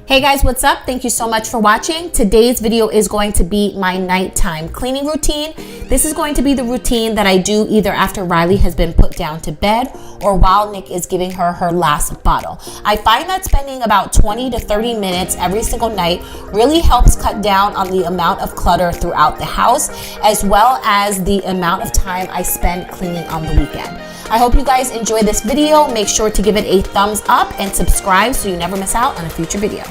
Hey guys, what's up? Thank you so much for watching. Today's video is going to be my nighttime cleaning routine. This is going to be the routine that I do either after Riley has been put down to bed or while Nick is giving her her last bottle. I find that spending about 20 to 30 minutes every single night really helps cut down on the amount of clutter throughout the house, as well as the amount of time I spend cleaning on the weekend. I hope you guys enjoy this video. Make sure to give it a thumbs up and subscribe so you never miss out on a future video.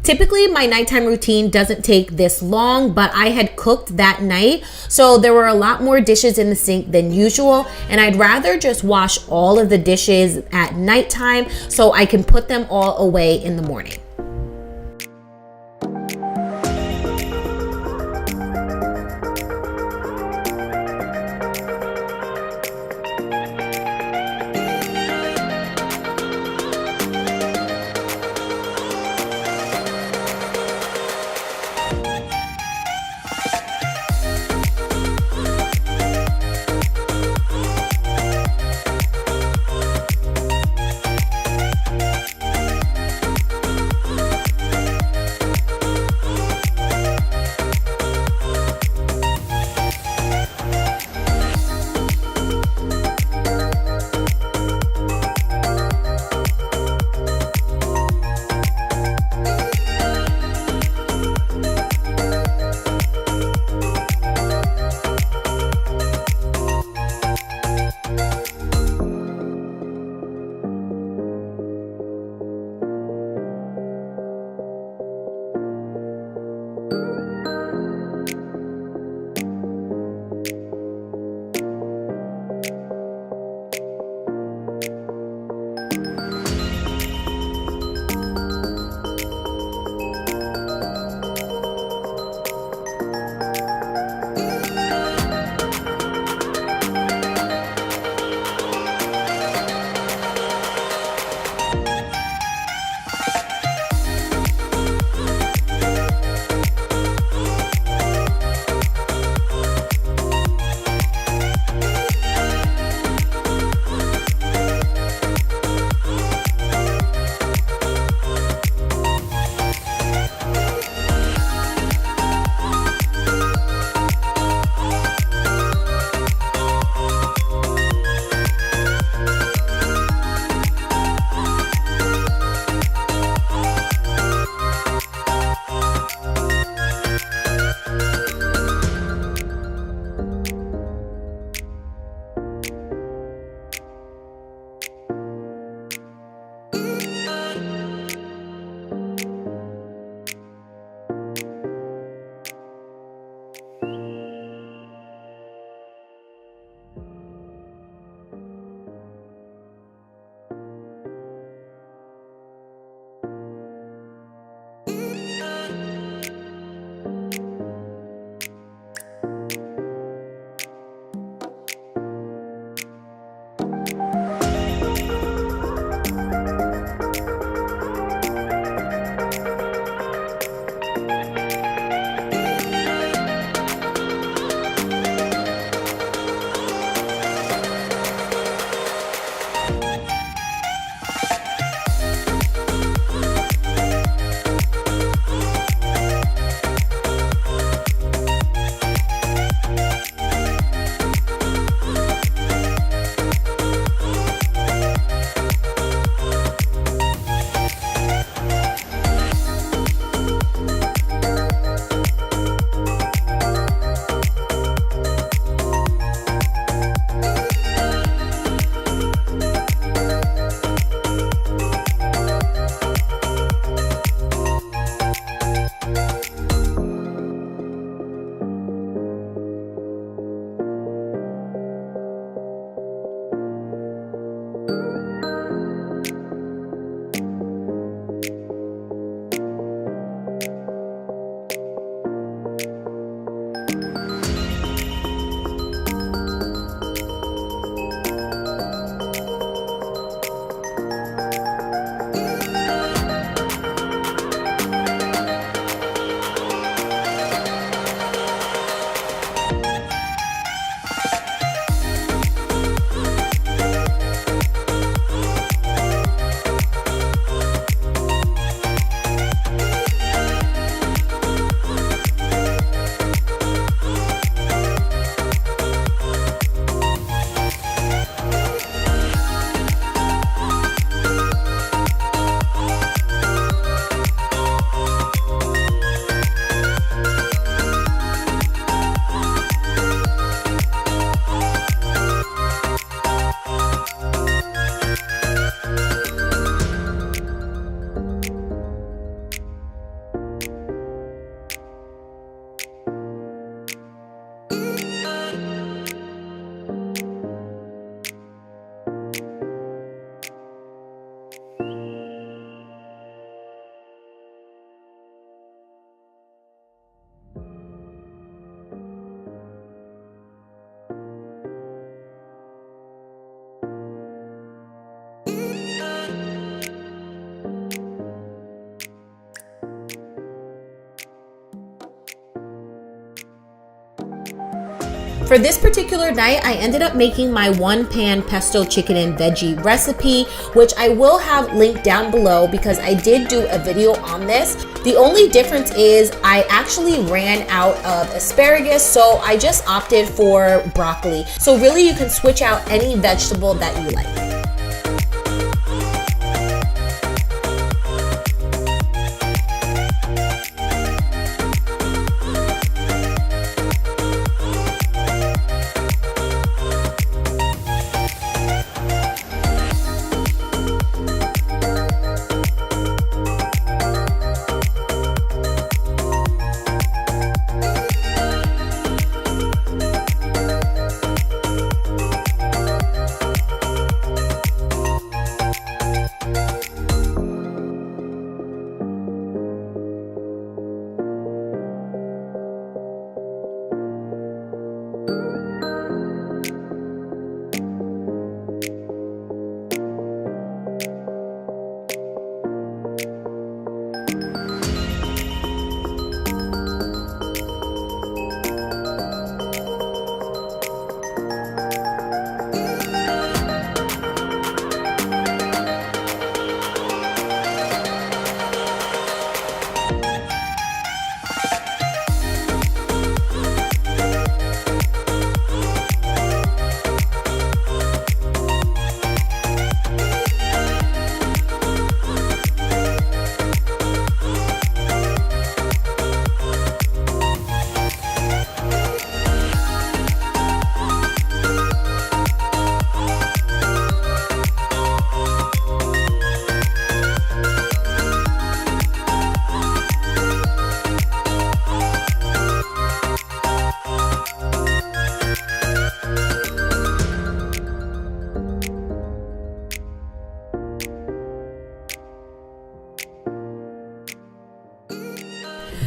Typically, my nighttime routine doesn't take this long, but I had cooked that night, so there were a lot more dishes in the sink than usual, and I'd rather just wash all of the dishes at nighttime so I can put them all away in the morning. For this particular night, I ended up making my 1-pan pesto chicken and veggie recipe, which I will have linked down below because I did do a video on this. The only difference is I actually ran out of asparagus, so I just opted for broccoli. So really you can switch out any vegetable that you like.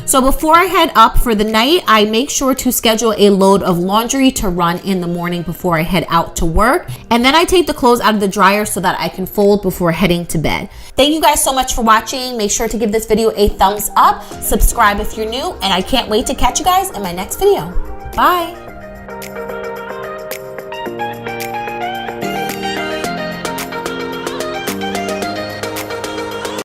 So before I head up for the night, I make sure to schedule a load of laundry to run in the morning before I head out to work. And then I take the clothes out of the dryer so that I can fold before heading to bed. Thank you guys so much for watching. Make sure to give this video a thumbs up, subscribe if you're new, and I can't wait to catch you guys in my next video. Bye.